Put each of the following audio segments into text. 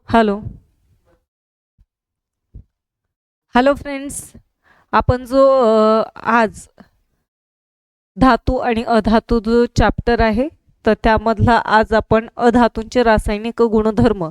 Hello hello friends. आपण जो आज धातू आणि अधातू जो चॅप्टर आहे तर त्यामधला आज आपण अधातूंचे रासायनिक गुणधर्म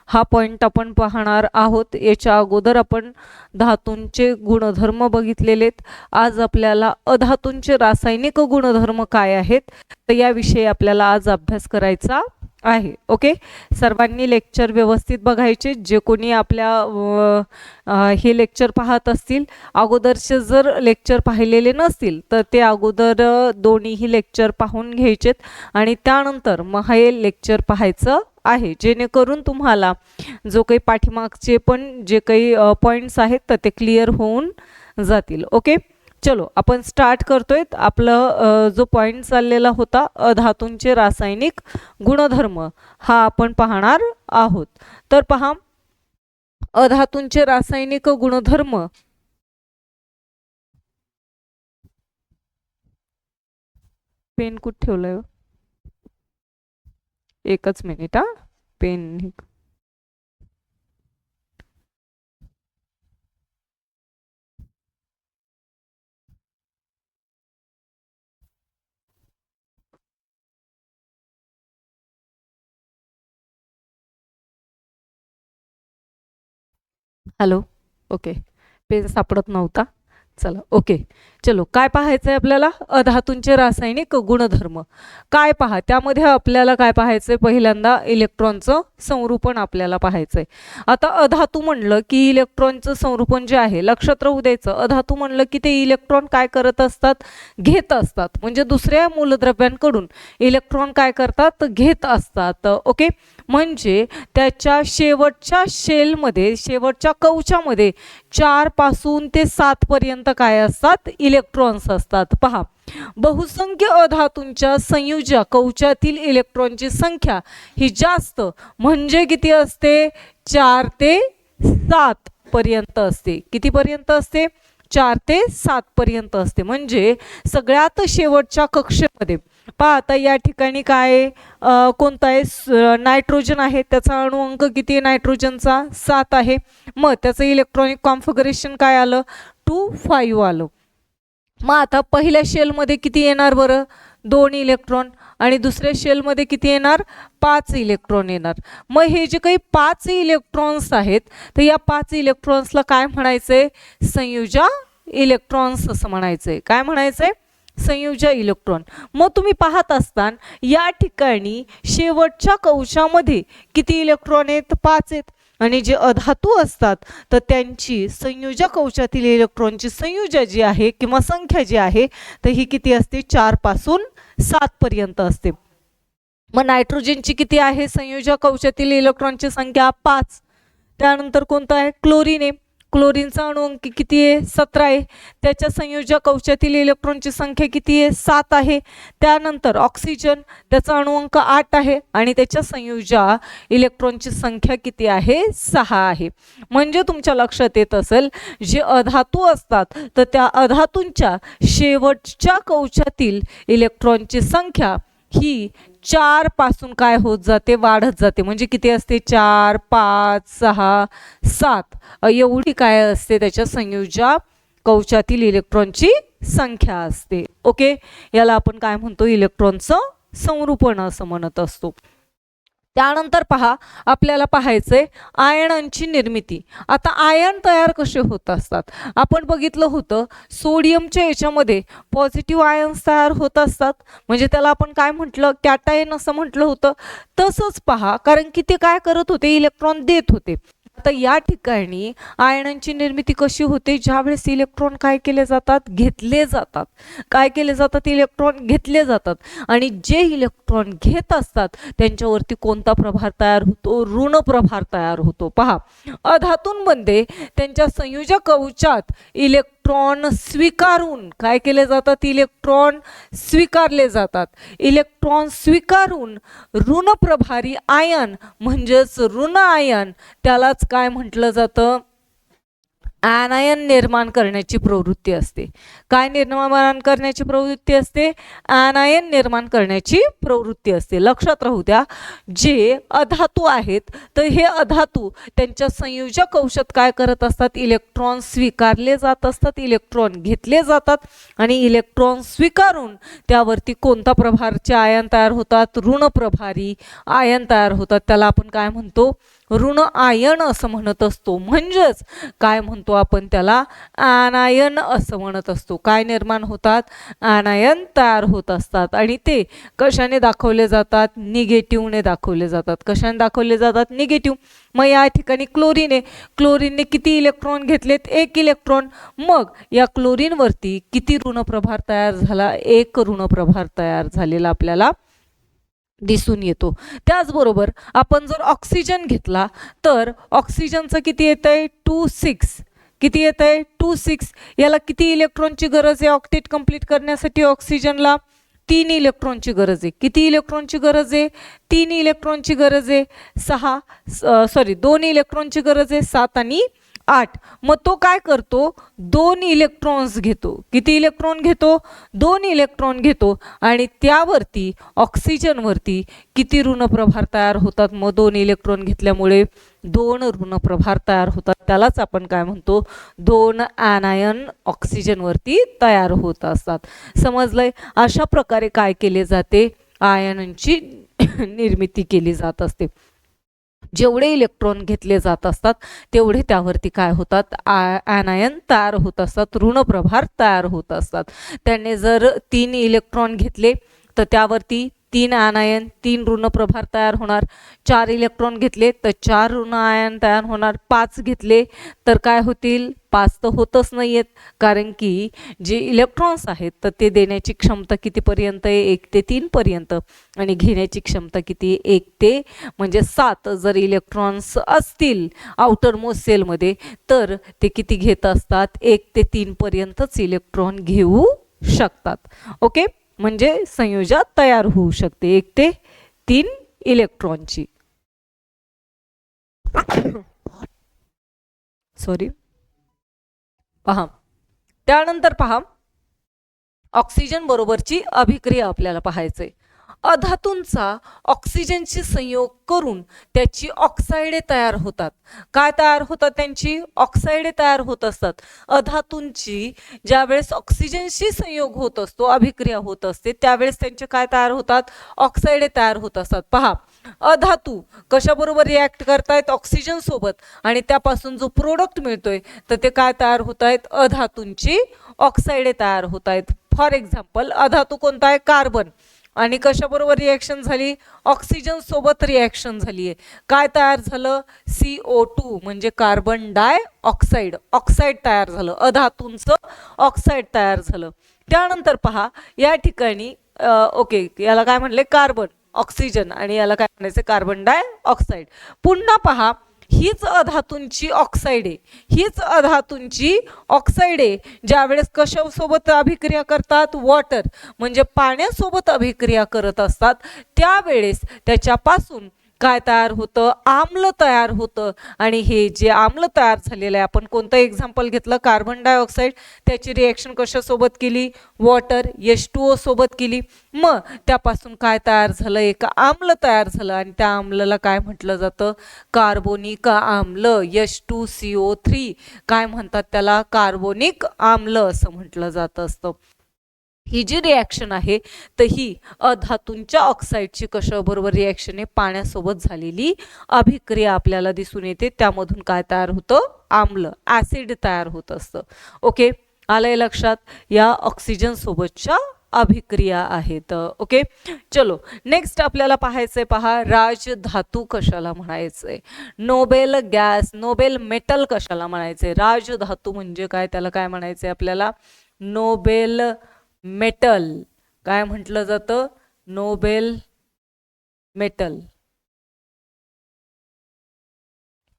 हा पॉइंट आपण पाहणार आहोत. याच्या अगोदर आपण धातूंचे गुणधर्म बघितलेलेत. आज आपल्याला अधातूंचे रासायनिक गुणधर्म काय आहेत तर याविषयी आपल्याला आज अभ्यास करायचा आहे. ओके, सर्वांनी लेक्चर व्यवस्थित बघायचे. जे कोणी आपल्या हे लेक्चर पाहत असतील, अगोदरचे जर लेक्चर पाहिलेले नसतील तर ते अगोदर दोन्हीही लेक्चर पाहून घ्यायचेत आणि त्यानंतर मग हे लेक्चर पाहायचं आहे, जेणेकरून तुम्हाला जो काही पाठीमागचे पण जे काही पॉइंट्स आहेत तर ते क्लिअर होऊन जातील. ओके, चलो आपण स्टार्ट करतोय. आपलं जो पॉइंट चाललेला होता अधातूंचे रासायनिक गुणधर्म हा आपण पाहणार आहोत. तर पहा, अधातूंचे रासायनिक गुणधर्म पेन कुठे ठेवलंय? एकच मिनिट हा, पेन हॅलो. ओके, पेन सापडत नव्हता. चला ओके, चलो काय पाहायचंय आपल्याला? अधातूंचे रासायनिक गुणधर्म काय पहा. त्यामध्ये आपल्याला काय पाहायचंय? पहिल्यांदा इलेक्ट्रॉनचं संरूपण आपल्याला पाहायचंय. आता अधातू म्हणलं की इलेक्ट्रॉनचं संरूपण जे आहे लक्षात राहू द्यायचं. अधातू म्हणलं की ते इलेक्ट्रॉन काय करत असतात? घेत असतात. म्हणजे दुसऱ्या मूलद्रव्यांकडून इलेक्ट्रॉन काय करतात? घेत असतात. ओके, म्हणजे त्याच्या शेवटच्या शेलमध्ये, शेवटच्या कवचामध्ये 4 पासून ते 7 पर्यंत काय असतात? इलेक्ट्रॉन्स असतात. पहा, बहुसंख्य अधातूंच्या संयुजा कवचातील इलेक्ट्रॉनची संख्या ही जास्त म्हणजे किती असते? 4 ते 7 पर्यंत असते. किती पर्यंत असते? 4 ते 7 पर्यंत असते. म्हणजे सगळ्यात शेवटच्या कक्षेमध्ये पहा. आता या ठिकाणी काय कोणता आहे? नायट्रोजन आहे. त्याचा अणुअंक किती आहे नायट्रोजनचा? 7 आहे. मग त्याचं इलेक्ट्रॉनिक कॉन्फिगरेशन काय आलं? 2,5 आलं. मग आता पहिल्या शेलमध्ये किती येणार बरं? 2 इलेक्ट्रॉन. आणि दुसऱ्या शेलमध्ये किती येणार? 5 इलेक्ट्रॉन येणार. मग हे जे काही 5 इलेक्ट्रॉन्स आहेत तर या 5 इलेक्ट्रॉन्सला काय म्हणायचंय? संयुजा इलेक्ट्रॉन्स असं म्हणायचंय. काय म्हणायचंय? संयुजा इलेक्ट्रॉन. मग तुम्ही पाहत असताना या ठिकाणी शेवटच्या कवचामध्ये किती इलेक्ट्रॉन आहेत? 5 आहेत. आणि जे अधातू असतात तर त्यांची संयुजा कवचातील इलेक्ट्रॉनची संयुजा जी आहे किंवा संख्या जी आहे तर ही किती असते? 4 पासून 7 पर्यंत असते. मग नायट्रोजनची किती आहे संयुजा कवचातील इलेक्ट्रॉनची संख्या? 5. त्यानंतर कोणतं आहे? क्लोरीन आहे. क्लोरीनचा अणुअंक किती आहे? 17 आहे. त्याच्या संयुजा कवचातील इलेक्ट्रॉनची संख्या किती आहे? 7 आहे. त्यानंतर ऑक्सिजन, त्याचा अणुअंक 8 आहे आणि त्याच्या संयुजा इलेक्ट्रॉनची संख्या किती आहे? 6 आहे. म्हणजे तुमच्या लक्षात येत असेल जे अधातू असतात तर त्या अधातूंच्या शेवटच्या कवचातील इलेक्ट्रॉनची संख्या ही 4 पासून काय होत जाते? वाढत जाते. म्हणजे किती असते? 4, 5, 6, 7 एवढी काय असते? त्याच्या संयुजा कवचातील इलेक्ट्रॉनची संख्या असते. ओके, याला आपण काय म्हणतो? इलेक्ट्रॉनचं संरूपण असं म्हणत असतो. त्यानंतर पहा, आपल्याला पाहायचंय आयनांची निर्मिती. आता आयन तयार कसे होत असतात? आपण बघितलं होतं सोडियमच्या याच्यामध्ये पॉझिटिव्ह आयन्स तयार होत असतात. म्हणजे त्याला आपण काय म्हटलं? कॅटायन असं म्हटलं होतं. तसंच पहा, कारण की ते काय करत होते? इलेक्ट्रॉन देत होते. आता या ठिकाणी आयनांची निर्मिती कशी होते? ज्यावेळेस इलेक्ट्रॉन काय केले जातात? घेतले जातात. काय केले जातात? इलेक्ट्रॉन घेतले जातात. आणि जे इलेक्ट्रॉन घेत असतात त्यांच्यावरती कोणता प्रभार तयार होतो? ऋण प्रभार तयार होतो. पहा, अधातूंमध्ये त्यांच्या संयुजा कवचात इलेक्ट्रॉन स्वीकारून काय केले जातात? इलेक्ट्रॉन स्वीकारले जातात. इलेक्ट्रॉन स्वीकारून ऋण प्रभारी आयन म्हणजेच ऋण आयन त्यालाच काय म्हटलं जातं? ॲनायन निर्माण करण्याची प्रवृत्ती असते. काय निर्माण करण्याची प्रवृत्ती असते? ॲनायन निर्माण करण्याची प्रवृत्ती असते. लक्षात राहू द्या, जे अधातू आहेत तर हे अधातू त्यांच्या संयोजक औषध काय करत असतात? इलेक्ट्रॉन स्वीकारले जात असतात, इलेक्ट्रॉन घेतले जातात आणि इलेक्ट्रॉन स्वीकारून त्यावरती कोणता प्रभारचे आयन तयार होतात? ऋण प्रभारी आयन तयार होतात. त्याला आपण काय म्हणतो? ऋण आयन असं म्हणत असतो. म्हणजेच काय म्हणतो आपण त्याला? ॲनायन असं म्हणत असतो. काय निर्माण होतात? ॲनायन तयार होत असतात आणि ते कशाने दाखवले जातात? निगेटिव्हने दाखवले जातात. कशाने दाखवले जातात? निगेटिव्ह. मग या ठिकाणी क्लोरीन आहे, क्लोरीनने किती इलेक्ट्रॉन घेतलेत? 1 इलेक्ट्रॉन. मग या क्लोरीनवरती किती ऋणप्रभार तयार झाला? 1 ऋणप्रभार तयार झालेला आपल्याला दिसून येतो. त्याचबरोबर आपण जर ऑक्सिजन घेतला तर ऑक्सिजनचं किती येत आहे? 2,6. किती येत आहे? 2,6. याला किती इलेक्ट्रॉनची गरज आहे ऑक्टेट कंप्लीट करण्यासाठी? ऑक्सिजनला 3 इलेक्ट्रॉनची गरज आहे. किती इलेक्ट्रॉनची गरज आहे? 3 इलेक्ट्रॉनची गरज आहे. 2 इलेक्ट्रॉनची गरज आहे. 7 आणि 8. मग तो काय करतो? 2 इलेक्ट्रॉन्स घेतो. किती इलेक्ट्रॉन घेतो? 2 इलेक्ट्रॉन घेतो आणि त्यावरती ऑक्सिजनवरती किती ऋणप्रभार तयार होतात? मग 2 इलेक्ट्रॉन घेतल्यामुळे 2 ऋणप्रभार तयार होतात. त्यालाच आपण काय म्हणतो? 2 ॲनायन ऑक्सिजनवरती तयार होत असतात. समजलंय? अशा प्रकारे काय केले जाते? आयनांची निर्मिती केली जात असते. जेवढे इलेक्ट्रॉन घेतले जात असतात तेवढे त्यावरती काय होतात? ॲनायन तयार होत असतात, ऋणप्रभार तयार होत असतात. त्याने जर 3 इलेक्ट्रॉन घेतले तर त्यावरती 3 ॲनायन, 3 ऋणप्रभार तयार होणार. 4 इलेक्ट्रॉन घेतले तर 4 ऋण आयन तयार होणार. 5 घेतले तर काय होतील? 5 तर होतच नाही आहेत, कारण की जे इलेक्ट्रॉन्स आहेत तर ते देण्याची क्षमता कितीपर्यंत आहे? 1 ते 3 पर्यंत. आणि घेण्याची क्षमता किती? 1 ते म्हणजे 7 जर इलेक्ट्रॉन्स असतील आउटर मोस्ट सेलमध्ये तर ते किती घेत असतात? 1 ते 3 पर्यंतच इलेक्ट्रॉन घेऊ शकतात. ओके, म्हणजे संयोजन तयार होऊ शकते 1 ते 3 इलेक्ट्रॉनची. सॉरी. पहा, त्यानंतर पहा, ऑक्सिजन बरोबरची अभिक्रिया आपल्याला पाहायचे. अधातूंचा ऑक्सिजनशी संयोग करून त्याची ऑक्साइडे तयार होतात. काय तयार होतात? त्यांची ऑक्साइडे तयार होत असतात. अधातूंची ज्यावेळेस ऑक्सिजनशी संयोग होत असतो, अभिक्रिया होत असते, त्यावेळेस त्यांचे काय तयार होतात? ऑक्साइडे तयार होत असतात. पहा, अधातू कशाबरोबर रिॲक्ट करतायत? ऑक्सिजन सोबत. आणि त्यापासून जो प्रोडक्ट मिळतोय तर ते काय तयार होत आहेत? अधातूंची ऑक्साइडे तयार होत आहेत. फॉर एक्झाम्पल, अधातू कोणता आहे? कार्बन. आणि कशाबरोबर रिॲक्शन झाली? ऑक्सिजन सोबत रिॲक्शन झाली आहे. काय तयार झालं? CO2 म्हणजे कार्बन डाय ऑक्साईड. ऑक्साईड तयार झालं. अधातूंचं ऑक्साईड तयार झालं. त्यानंतर पहा, या ठिकाणी ओके, याला काय म्हणले? कार्बन, ऑक्सिजन, आणि याला काय म्हणायचं? कार्बन डाय ऑक्साईड. पुन्हा पहा, हीच अधातूंची ऑक्साइड आहे. हीच अधातूंची ऑक्साइड आहे. ज्यावेळेस कशासोबत अभिक्रिया करतात? वॉटर म्हणजे पाण्यासोबत अभिक्रिया करत असतात, त्यावेळेस त्याच्यापासून काय तयार होतं? आम्ल तयार होतं. आणि हे जे आम्ल तयार झालेलं आहे, आपण कोणतं एक्झाम्पल घेतलं? Carbon dioxide. त्याची रिॲक्शन कशासोबत केली? वॉटर, H2O सोबत केली. मग त्यापासून काय तयार झालं? एक आम्ल तयार झालं आणि त्या आम्लाला काय म्हटलं जातं? कार्बोनिक आम्ल, H2CO3. काय म्हणतात त्याला? कार्बोनिक आम्ल असं म्हटलं जात असतं. ही जी रिॲक्शन आहे तर ही अधातूंच्या ऑक्साईडची कशाबरोबर रिॲक्शन आहे? पाण्यासोबत झालेली अभिक्रिया आपल्याला दिसून येते. त्यामधून काय तयार होतं? आम्ल, ॲसिड तयार होत असतं. ओके, आलंय लक्षात? या ऑक्सिजन सोबतच्या अभिक्रिया आहेत. ओके, चलो नेक्स्ट आपल्याला पाहायचंय. पहा, राजधातू कशाला म्हणायचंय? नोबेल गॅस, नोबेल मेटल कशाला म्हणायचंय? राजधातू म्हणजे काय? त्याला काय म्हणायचंय आपल्याला? Nobel metal. काय म्हटलं जातं? Nobel metal.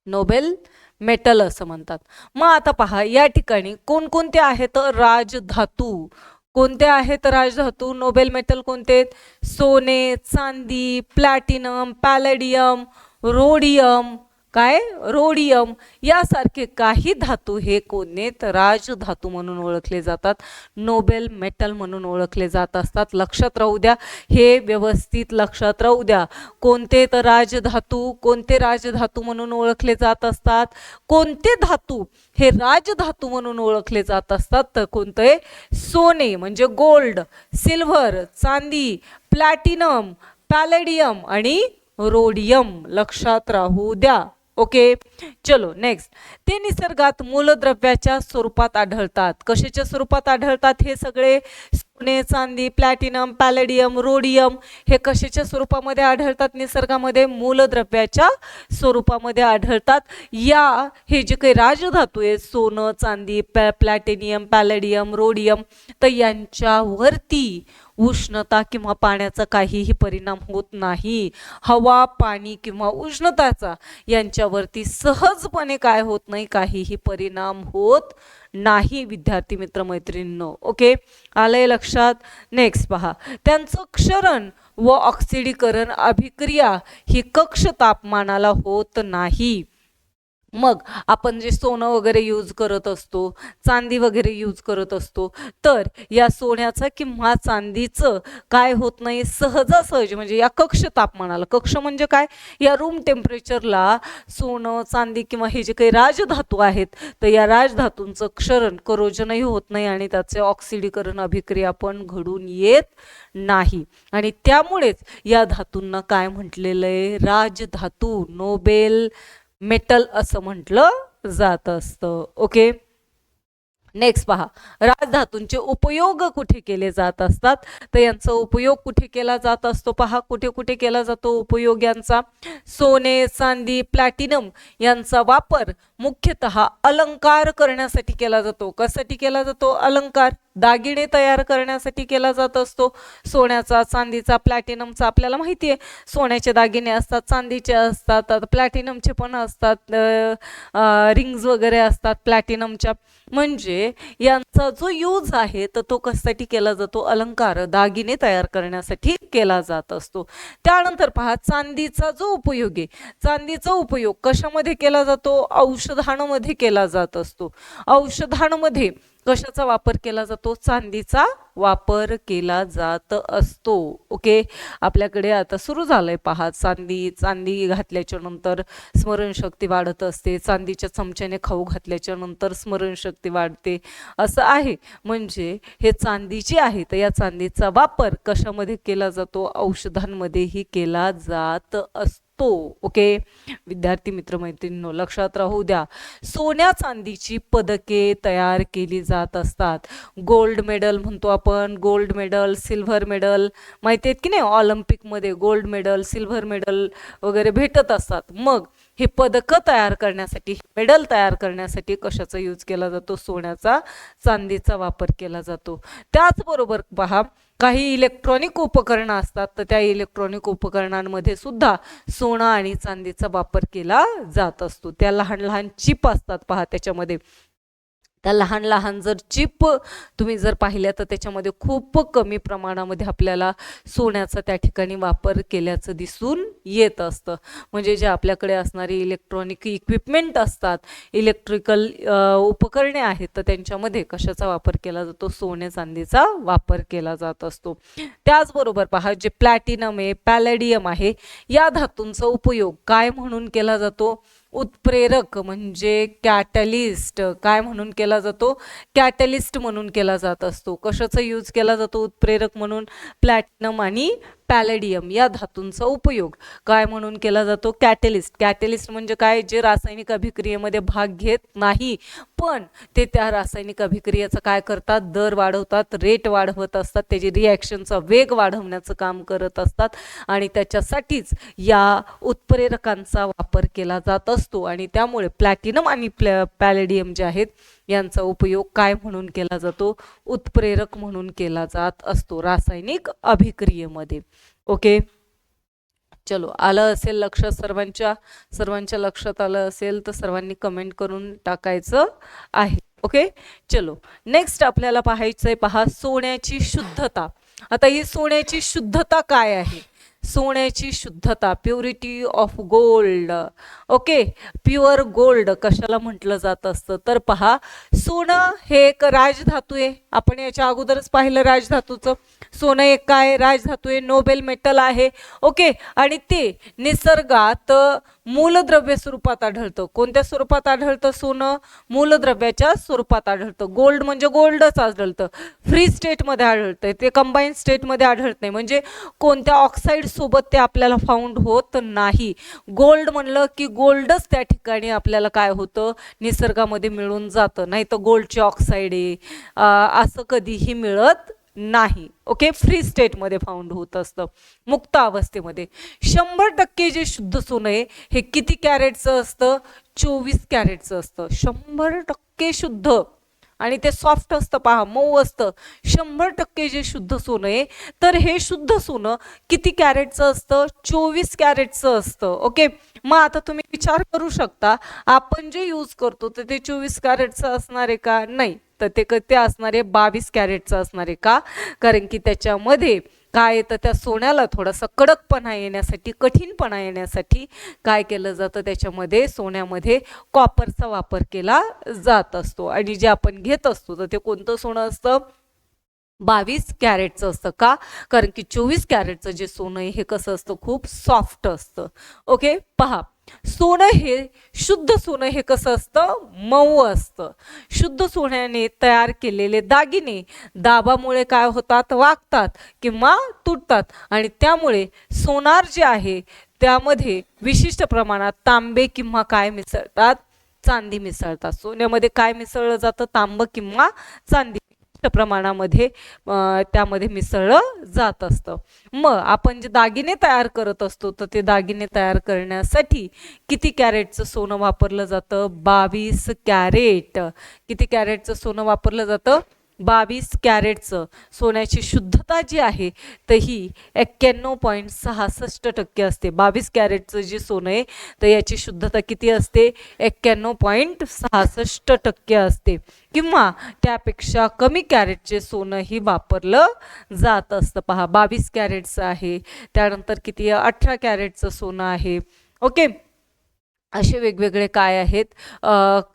नोबेल मेटल असं म्हणतात. मग आता पहा, या ठिकाणी कोणकोणते आहेत राजधातू? कोणते आहेत राजधातू? नोबेल मेटल कोणते आहेत? सोने, चांदी, प्लॅटिनम, पॅलेडियम, रोडियम, काय रोडियम यासारखे काही धातू हे कोणते तर राजधातू म्हणून ओळखले जातात, नोबेल मेटल म्हणून ओळखले जात असतात. लक्षात राहू द्या, हे व्यवस्थित लक्षात राहू द्या. कोणते तर राजधातू, कोणते राजधातू म्हणून ओळखले जात असतात, कोणते धातू हे राजधातू म्हणून ओळखले जात असतात, तर कोणते सोने म्हणजे गोल्ड, सिल्व्हर चांदी, प्लॅटिनम, पॅलेडियम आणि रोडियम. लक्षात राहू द्या. ओके, चलो नेक्स्ट. ते निसर्गात मूलद्रव्याच्या स्वरूपात आढळतात. कशाच्या स्वरूपात आढळतात हे सगळे? सोने, चांदी, प्लॅटिनम, पॅलेडियम, रोडियम हे कशाच्या स्वरूपामध्ये आढळतात? निसर्गामध्ये मूलद्रव्याच्या स्वरूपामध्ये आढळतात. हे जे काही राजधातू आहेत, सोनं, चांदी, प्लॅटिनियम, पॅलेडियम, रोडियम, तर यांच्यावरती उष्णता किंवा पाण्याचा काहीही परिणाम होत नाही. हवा, पाणी किंवा उष्णताचा यांच्यावरती सहजपणे काय होत नाही, काहीही परिणाम होत नाही विद्यार्थी मित्र मैत्रिणींनो. ओके, आलंय लक्षात. नेक्स्ट पहा, त्यांचं क्षरण व ऑक्सिडीकरण अभिक्रिया ही कक्ष तापमानाला होत नाही. मग आपण जे सोनं वगैरे यूज करत असतो, चांदी वगैरे यूज करत असतो, तर या सोन्याचं किंवा चांदीचं काय होत नाही, सहजासहजी म्हणजे या कक्ष तापमानाला, कक्ष म्हणजे काय, या रूम टेम्परेचरला सोनं, चांदी किंवा हे जे काही राजधातू आहेत, तर या राजधातूंचं क्षरण, करोजनही होत नाही आणि त्याचे ऑक्सिडीकरण अभिक्रिया पण घडून येत नाही. आणि त्यामुळेच या धातूंना काय म्हटलेलं आहे, राजधातू, नोबेल मेटल असं म्हटलं जात असतं. ओके, नेक्स्ट पहा, राजधातूंचे उपयोग कुठे केले जात असतात, तर यांचा उपयोग कुठे केला जात असतो? पहा, कुठे कुठे केला जातो उपयोग यांचा. सोने, चांदी, प्लॅटिनम यांचा वापर मुख्यतः अलंकार करण्यासाठी केला जातो. कशासाठी केला जातो? अलंकार, दागिने तयार करण्यासाठी केला जात असतो. सोन्याचा, चांदीचा, प्लॅटिनमचा आपल्याला माहिती आहे, सोन्याचे दागिने असतात, चांदीचे असतात, प्लॅटिनमचे पण असतात, रिंग्स वगैरे असतात प्लॅटिनमच्या. म्हणजे यांचा जो यूज आहे तर तो कशासाठी केला जातो? अलंकार, दागिने तयार करण्यासाठी केला जात असतो. त्यानंतर पहा, चांदीचा जो उपयोग आहे, चांदीचा उपयोग कशामध्ये केला जातो? औषधांमध्ये केला जात असतो. औषधांमध्ये कशाचा वापर केला जातो? चांदीचा वापर केला जात असतो. ओके, आपल्याकडे आता सुरू झालंय पहा, चांदी घातल्याच्या नंतर स्मरणशक्ती वाढत असते, चांदीच्या चमच्याने खाऊ घातल्याच्या नंतर स्मरणशक्ती वाढते, असं आहे. म्हणजे हे चांदीचे आहे, तर या चांदीचा वापर कशामध्ये केला जातो? औषधांमध्येही केला जात असतो. ओके, विद्यार्थी मित्र मैत्रिणींनो लक्षात राहू द्या. सोन्या चांदीची पदके तयार केली जात असतात. गोल्ड मेडल म्हणतो आपण, गोल्ड मेडल, सिल्व्हर मेडल माहिती आहेत की नाही, ऑलिम्पिकमध्ये गोल्ड मेडल, सिल्व्हर मेडल वगैरे भेटत असतात. मग हे पदकं तयार करण्यासाठी, मेडल तयार करण्यासाठी कशाचा यूज केला जातो? सोन्याचा, चांदीचा वापर केला जातो. त्याचबरोबर पहा, काही इलेक्ट्रॉनिक उपकरणं असतात, तर त्या इलेक्ट्रॉनिक उपकरणांमध्ये सुद्धा सोनं आणि चांदीचा वापर केला जात असतो. त्या लहान लहान चिप असतात पहा त्याच्यामध्ये, त्या लहान लहान जर चिप तुम्ही जर पाहिल्या तर त्याच्यामध्ये खूप कमी प्रमाणामध्ये आपल्याला सोन्याचा त्या ठिकाणी वापर केल्याचं दिसून येत असतं. म्हणजे जे आपल्याकडे असणारी इलेक्ट्रॉनिक इक्विपमेंट असतात, इलेक्ट्रिकल उपकरणे आहेत, तर त्यांच्यामध्ये कशाचा वापर केला जातो? सोने चांदीचा वापर केला जात असतो. त्याचबरोबर पहा, जे प्लॅटिनम आहे, पॅलेडियम आहे, या धातूंचा उपयोग काय म्हणून केला जातो? उत्प्रेरक म्हणजे कॅटलिस्ट. काय म्हणून केला जातो? कॅटलिस्ट म्हणून केला जात असतो. कशाचा यूज केला जातो उत्प्रेरक म्हणून? प्लॅटिनम आणि पॅलेडियम या धातूंचा उपयोग काय म्हणून केला जातो? कॅटलिस्ट. कॅटलिस्ट म्हणजे काय? जे रासायनिक अभिक्रियेमध्ये भाग घेत नाही, पण ते त्या रासायनिक अभिक्रियेचा काय करतात? दर वाढवतात, रेट वाढवत असतात, त्याची रिॲक्शनचा वेग वाढवण्याचं काम करत असतात आणि त्याच्यासाठीच या उत्प्रेरकांचा वापर केला जात असतो. आणि त्यामुळे प्लॅटिनम आणि पॅलेडियम जे आहेत यांचा उपयोग काय म्हणून केला जातो? उत्प्रेरक म्हणून केला जात असतो रासायनिक अभिक्रियेमध्ये. ओके, चलो, आलं असेल लक्षात सर्वांच्या लक्षात आलं असेल तर सर्वांनी कमेंट करून टाकायचं आहे. ओके, चलो नेक्स्ट आपल्याला पाहायचंय पहा, सोन्याची शुद्धता. आता ही सोन्याची शुद्धता काय आहे? सोन्याची शुद्धता, purity of gold. Okay, pure gold कशाला म्हटलं जात असतं तर पहा, सोनं हे एक राजधातू आहे. आपण याच्या अगोदरच पाहिलं राजधातूचं. सोनं एक काय राजधातू आहे, नोबेल मेटल आहे. ओके, आणि ते निसर्गात मूलद्रव्य स्वरूपात आढळतं. कोणत्या स्वरूपात आढळतं सोनं? मूलद्रव्याच्या स्वरूपात आढळतं. गोल्ड म्हणजे गोल्डच आढळतं, फ्री स्टेटमध्ये आढळतं, ते कंबाईन स्टेटमध्ये आढळत नाही. म्हणजे कोणत्या ऑक्साईड सोबत ते आपल्याला फाउंड होत नाही. गोल्ड म्हणलं की गोल्डच त्या ठिकाणी आपल्याला काय होतं, निसर्गामध्ये मिळून जातं. नाही तर गोल्डचे ऑक्साईड आहे असं कधीही मिळत नाही. ओके, फ्री स्टेटमध्ये फाउंड होत असतं, मुक्त अवस्थेमध्ये. 100% जे शुद्ध सोनं आहे हे किती कॅरेटचं असतं? 24 कॅरेटचं असतं. 100% शुद्ध, आणि ते सॉफ्ट असतं पहा, मऊ असतं. 100% जे शुद्ध सोनं आहे तर हे शुद्ध सोनं किती कॅरेटचं असतं? 24 कॅरेटचं असतं. ओके, मग आता तुम्ही विचार करू शकता, आपण जे यूज करतो तर ते 24 कॅरेटचं असणार आहे का? नाही, तर ते असणार आहे 22 कॅरेटचं असणार आहे. का? कारण की त्याच्यामध्ये काय येतं, त्या सोन्याला थोडासा कडकपणा येण्यासाठी, कठीणपणा येण्यासाठी काय केलं जातं, त्याच्यामध्ये सोन्यामध्ये कॉपरचा वापर केला जात असतो. आणि जे आपण घेत असतो तर ते कोणतं सोनं असतं? 22 कॅरेटचं असतं. का? कारण की 24 कॅरेटचं जे सोनं आहे हे कसं असतं? खूप सॉफ्ट असतं. ओके, पहा, सोनं हे शुद्ध सोनं हे कसं असतं? मऊ असतं. शुद्ध सोन्याने तयार केलेले दागिने दाबामुळे काय होतात? वाकतात किंवा तुटतात, आणि त्यामुळे सोनार जे आहे त्यामध्ये विशिष्ट प्रमाणात तांबे किंवा काय मिसळतात? चांदी मिसळतात. सोन्यामध्ये काय मिसळलं जातं? तांब किंवा चांदी प्रमाणामध्ये त्यामध्ये मिसळलं जात असतं. मग आपण जे दागिने तयार करत असतो तर ते दागिने तयार करण्यासाठी किती कॅरेटचं सोनं वापरलं जातं? 22 कॅरेट. किती कॅरेटचं सोनं वापरलं जातं? 22 कॅरेटचं. सोन्याची शुद्धता जी आहे तर ही 91.66% असते. 22 कॅरेटचं जे सोनं आहे तर याची शुद्धता किती असते? 91.66% असते, किंवा त्यापेक्षा कमी कॅरेटचे सोनं ही वापरलं जात असतं. पहा, 22 कॅरेटचं आहे. त्यानंतर किती? 18 कॅरेटचं सोनं आहे. ओके, असे वेगवेगळे काय आहेत,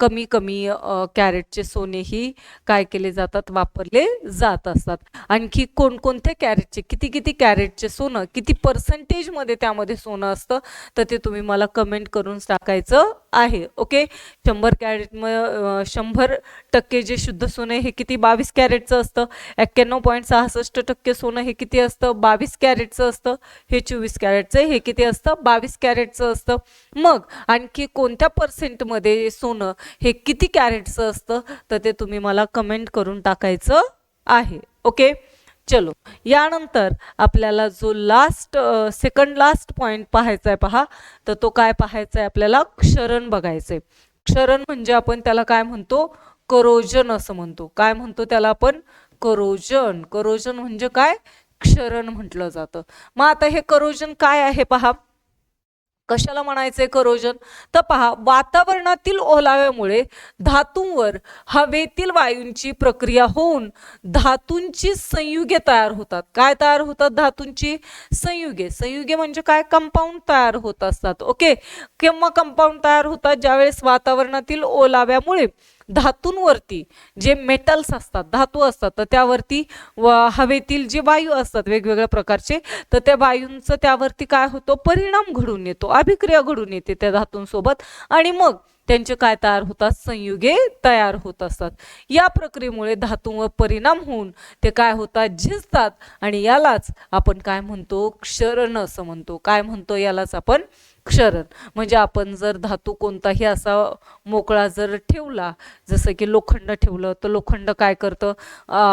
कमी कमी कॅरेटचे सोनेही काय केले जातात? वापरले जात असतात. आणखी कोणकोणत्या कॅरेटचे, किती किती कॅरेटचे सोनं, किती पर्सेंटेजमध्ये त्यामध्ये सोनं असतं तर ते तुम्ही मला कमेंट करून टाकायचं आहे. ओके, 100 कॅरेट 100% जे शुद्ध सोनं हे किती? 22 कॅरेटचं असतं. 91.66% सोनं हे किती असतं? 22 कॅरेटचं असतं. हे 24 कॅरेटचं, हे किती असतं? 22 कॅरेटचं असतं. मग आणखी कोणत्या पर्सेंटमध्ये सोनं हे किती कॅरेटचं असतं तर ते तुम्ही मला कमेंट करून टाकायचं आहे. ओके, चलो, यानंतर आपल्याला जो सेकंड लास्ट पॉइंट पाहायचा आहे पहा, तर तो काय पाहायचा आहे आपल्याला? क्षरण बघायचंय. क्षरण म्हणजे आपण त्याला काय म्हणतो? करोजन असं म्हणतो. काय म्हणतो त्याला आपण? करोजन. करोजन म्हणजे काय? क्षरण म्हटलं जातं. मग आता हे करोजन काय आहे पहा, कशाला म्हणायचंय करोजन? तर पहा, वातावरणातील ओलाव्यामुळे धातूंवर हवेतील वायूंची प्रक्रिया होऊन धातूंची संयुगे तयार होतात. काय तयार होतात? धातूंची संयुगे. संयुगे म्हणजे काय? कंपाऊंड तयार होत असतात. ओके, केव्हा कंपाऊंड तयार होतात? ज्यावेळेस वातावरणातील ओलाव्यामुळे धातूंवरती जे मेटल्स असतात, धातू असतात, तर त्यावरती हवेतील जे वायू असतात वेगवेगळ्या प्रकारचे, तर त्या वायूंचं त्यावरती काय होतो? परिणाम घडून येतो, अभिक्रिया घडून येते त्या धातूंसोबत, आणि मग त्यांचे काय तयार होतात? संयुगे तयार होत असतात. या प्रक्रियेमुळे धातूंवर परिणाम होऊन ते काय होतात? झिजतात, आणि यालाच आपण काय म्हणतो? क्षरण असं म्हणतो. काय म्हणतो? यालाच आपण क्षरण. म्हणजे आपण जर धातू कोणताही असा मोकळा जर ठेवला, जसं की लोखंड ठेवलं, तर लोखंड काय करतं?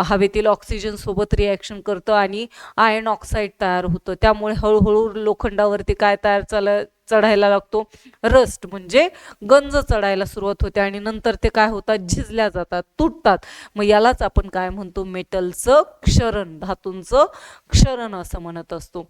हवेतील ऑक्सिजन सोबत रिॲक्शन करतं आणि आयर्न ऑक्साईड तयार होतं. त्यामुळे हळूहळू लोखंडावरती काय चढायला लागतो? रस्ट म्हणजे गंज चढायला सुरुवात होते, आणि नंतर ते काय होतात? झिजल्या जातात, तुटतात. मग यालाच आपण काय म्हणतो? मेटलचं क्षरण, धातूंचं क्षरण असं म्हणत असतो.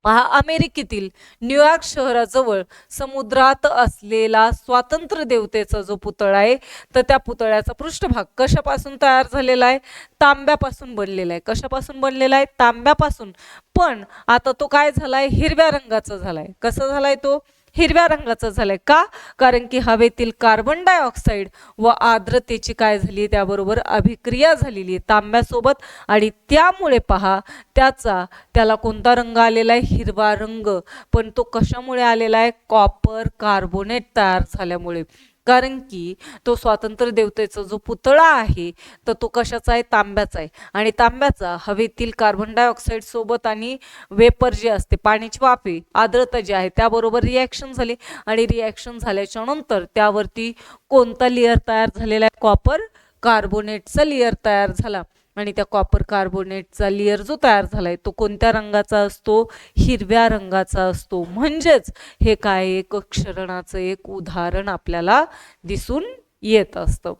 पहा, अमेरिकेतील न्यूयॉर्क शहराजवळ समुद्रात असलेला स्वातंत्र्य देवतेचा जो पुतळा आहे, तर त्या पुतळ्याचा पृष्ठभाग कशापासून तयार झालेला आहे? तांब्यापासून बनलेला आहे. कशापासून बनलेला आहे? तांब्यापासून. पण आता तो काय झालाय? हिरव्या रंगाचा झालाय. कसा झालाय तो? हिरव्या रंगाचा झालाय. का? कारण की हवेतील कार्बन डायऑक्साईड व आर्द्रतेची काय झाली? त्याबरोबर अभिक्रिया झालेली आहे तांब्यासोबत, आणि त्यामुळे पहा त्याला कोणता रंग आलेला आहे? हिरवा रंग. पण तो कशामुळे आलेला आहे? कॉपर कार्बोनेट तयार झाल्यामुळे. कारण की तो स्वातंत्र्य देवतेचा जो पुतळा आहे, तर तो कशाचा आहे? तांब्याचा आहे. आणि तांब्याचा हवेतील कार्बन डायऑक्साईड सोबत आणि वेपर जे असते, पाण्याची वाफे, आर्द्रता जी आहे, त्याबरोबर रिॲक्शन झाली. आणि रिॲक्शन झाल्याच्या नंतर त्यावरती कोणता लेअर तयार झालेला आहे? कॉपर कार्बोनेटचा लेअर तयार झाला. आणि त्या कॉपर कार्बोनेटचा लेअर जो तयार झालाय तो कोणत्या रंगाचा असतो? हिरव्या रंगाचा असतो. म्हणजेच हे काय? एक क्षरणाचं एक उदाहरण आपल्याला दिसून येत असतं.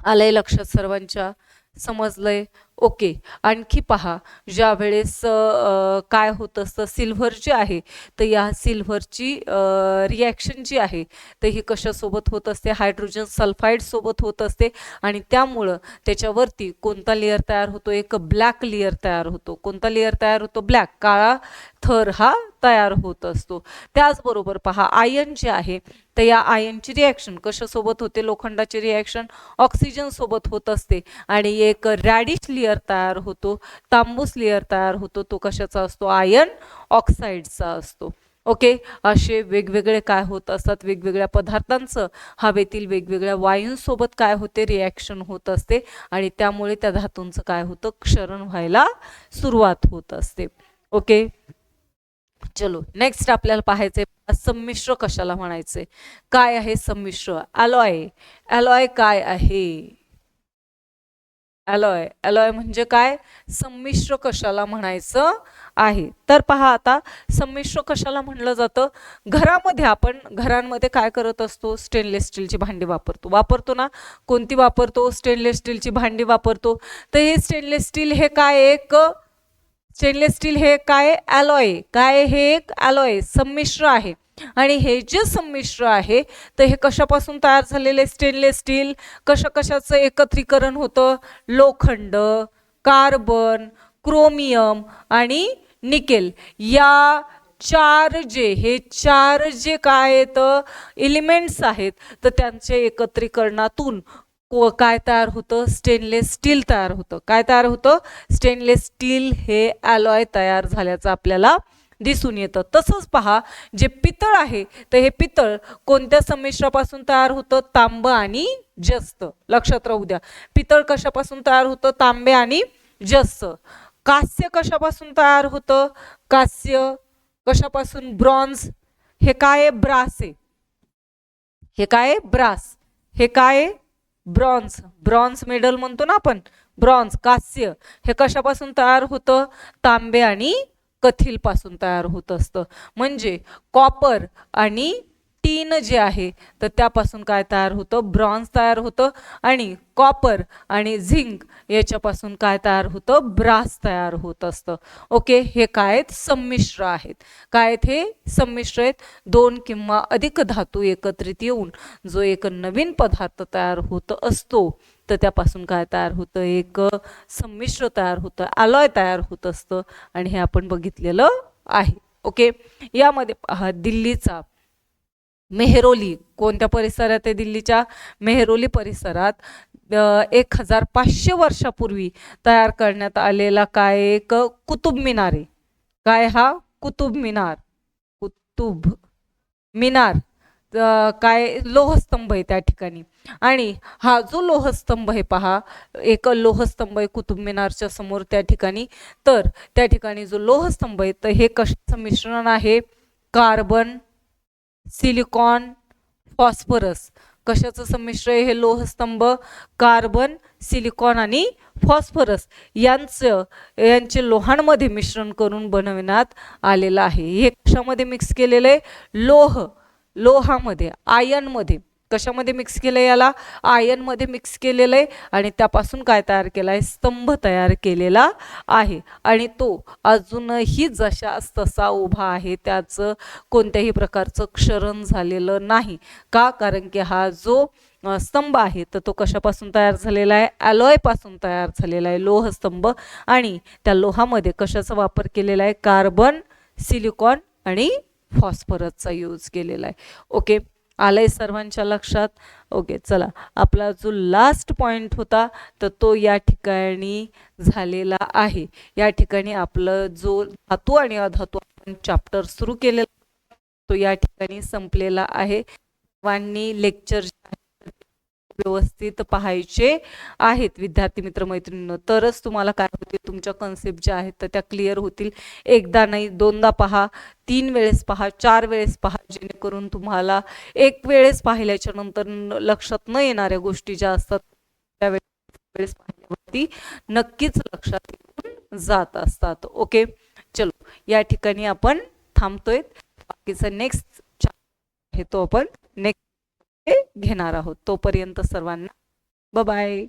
आलंय लक्षात सर्वांच्या? समजलंय? ओके. आणखी पहा, ज्या वेळेस काय होत असतं, सिल्व्हर जे आहे, तर या सिल्व्हरची रिॲक्शन जी आहे, तर ही कशासोबत होत असते? हायड्रोजन सल्फाईड सोबत होत असते. आणि त्यामुळं त्याच्यावरती कोणता लेअर तयार होतो? एक ब्लॅक लेअर तयार होतो. कोणता लेअर तयार होतो? ब्लॅक, काळा थर हा तयार होत असतो. त्याचबरोबर पहा, आयन जे आहे, तर या आयनची रिॲक्शन कशासोबत होते? लोखंडाची रिॲक्शन ऑक्सिजन सोबत होत असते. आणि एक रॅडिश लेअर तयार होतो, तांबूस लेअर तयार होतो. तो कशाचा असतो? आयन ऑक्साईडचा असतो. ओके. असे वेगवेगळे काय होत असतात? वेगवेगळ्या पदार्थांचं हवेतील वेगवेगळ्या वायूंसोबत काय होते? रिॲक्शन होत असते. आणि त्यामुळे त्या धातूंचं काय होतं? क्षरण व्हायला सुरुवात होत असते. ओके. चलो, नेक्स्ट आपल्याला पाहायचंय संमिश्र कशाला म्हणायचे? काय आहे संमिश्र? अलॉय. अलॉय काय आहे? अलॉय. अलॉय म्हणजे काय? संमिश्र कशाला म्हणायचं आहे? तर पहा, आता संमिश्र कशाला म्हणलं जातं? घरांमध्ये काय करत असतो? स्टेनलेस स्टीलची भांडी वापरतो ना? कोणती वापरतो? स्टेनलेस स्टीलची भांडी वापरतो. तर हे स्टेनलेस स्टील हे काय? स्टेनलेस स्टील हे काय? अलॉय. काय? हे एक अलॉय, संमिश्र आहे. आणि हे जे संमिश्र आहे, तर हे कशापासून तयार झालेले? Stainless steel. कशाचं एकत्रीकरण होतं? लोखंड, कार्बन, क्रोमियम आणि निकेल. या चार जे काय आहेत एलिमेंट्स आहेत, तर त्यांचे एकत्रीकरणातून काय तयार होतं? स्टेनलेस स्टील तयार होतं. काय तयार होतं? स्टेनलेस स्टील हे अलॉय तयार झाल्याचं आपल्याला दिसून येतं. तसंच पहा, जे पितळ आहे, तर हे पितळ कोणत्या संमिश्रापासून तयार होतं? तांबं आणि जस्त. लक्षात राहू द्या. पितळ कशापासून तयार होतं? तांबे आणि जस्त. कांस्य कशापासून तयार होतं? कांस्य कशापासून? ब्रॉन्झ. हे काय? ब्रास आहे. हे काय? ब्रास. हे काय? ब्रॉन्झ. ब्रॉन्झ मेडल म्हणतो ना आपण, ब्रॉन्झ. कांस्य हे कशापासून तयार होतं? तांबे आणि कथील पासून तयार होत असतं. म्हणजे कॉपर आणि टीन जे आहे, तर त्यापासून काय तयार होतं? ब्रॉन्झ तयार होतं. आणि कॉपर आणि झिंक याच्यापासून काय तयार होतं? ब्रास तयार होत असतं. ओके. हे काय आहेत? संमिश्र आहेत. काय आहेत हे? संमिश्र आहेत. दोन किंवा अधिक धातू एकत्रित येऊन जो एक नवीन पदार्थ तयार होत असतो, तर त्यापासून काय तयार होतं? एक संमिश्र तयार होतं, अलॉय तयार होत असतं. आणि हे आपण बघितलेलं आहे. ओके. यामध्ये पहा, दिल्लीचा मेहरोली कोणत्या परिसरात आहे? दिल्लीच्या मेहरोली परिसरात 1500 वर्षापूर्वी तयार करण्यात आलेला काय? एक कुतुब मिनार आहे. काय? हा कुतुब मिनार. कुतुब मिनार काय? लोहस्तंभ आहे त्या ठिकाणी. आणि हा जो लोहस्तंभ आहे पहा, एक लोहस्तंभ आहे कुतुब मिनारच्या समोर त्या ठिकाणी. तर त्या ठिकाणी जो लोहस्तंभ आहे, तर हे कशाचं मिश्रण आहे? Carbon, silicon, phosphorus. कशाचं संमिश्र आहे हे लोहस्तंभ? कार्बन, सिलिकॉन आणि फॉस्फरस यांचे लोहांमध्ये मिश्रण करून बनवण्यात आलेलं आहे. हे कशामध्ये मिक्स केलेलं आहे? लोहामध्ये, आयनमध्ये. कशामध्ये मिक्स केलं याला, आयनमध्ये मिक्स केलेलं आहे आणि त्यापासून काय तयार केलं आहे, स्तंभ तयार केलेला आहे आणि तो अजूनही जशास तसा उभा आहे, त्याचं कोणत्याही प्रकारचं क्षरण झालेलं नाही. का, कारण की हा जो स्तंभ आहे तर तो कशापासून तयार झालेला आहे, ॲलॉय पासून तयार झालेला आहे, लोहस्तंभ. आणि त्या लोहामध्ये कशाचा वापर केलेला आहे, कार्बन, सिलिकॉन आणि फॉस्फरसचा यूज केलेला आहे. ओके, आलंय सर्वांच्या लक्षात. ओके, चला आपला जो लास्ट पॉइंट होता तर तो या ठिकाणी झालेला आहे. या ठिकाणी आपलं जो धातू आणि अधातू आपण चॅप्टर सुरू केलेला तो या ठिकाणी संपलेला आहे. सर्वांनी लेक्चर व्यवस्थित पाहायचे आहेत विद्यार्थी मित्र मैत्रिणींनो, तरच तुम्हाला काय होतील, तुमच्या कन्सेप्ट ज्या आहेत तर त्या क्लिअर होतील. एकदा नाही दोनदा पहा, 3 वेळेस पहा, 4 वेळेस पहा, जेणेकरून तुम्हाला एक वेळेस पाहिल्याच्या नंतर लक्षात न येणाऱ्या गोष्टी ज्या असतात त्या वेळेस पाहिल्यावरती नक्कीच लक्षात जात असतात. ओके, चलो या ठिकाणी आपण थांबतोय. बाकीचा नेक्स्ट आहे तो आपण नेक्स्ट घेणार आहोत. तोपर्यंत सर्वांना बाय बाय.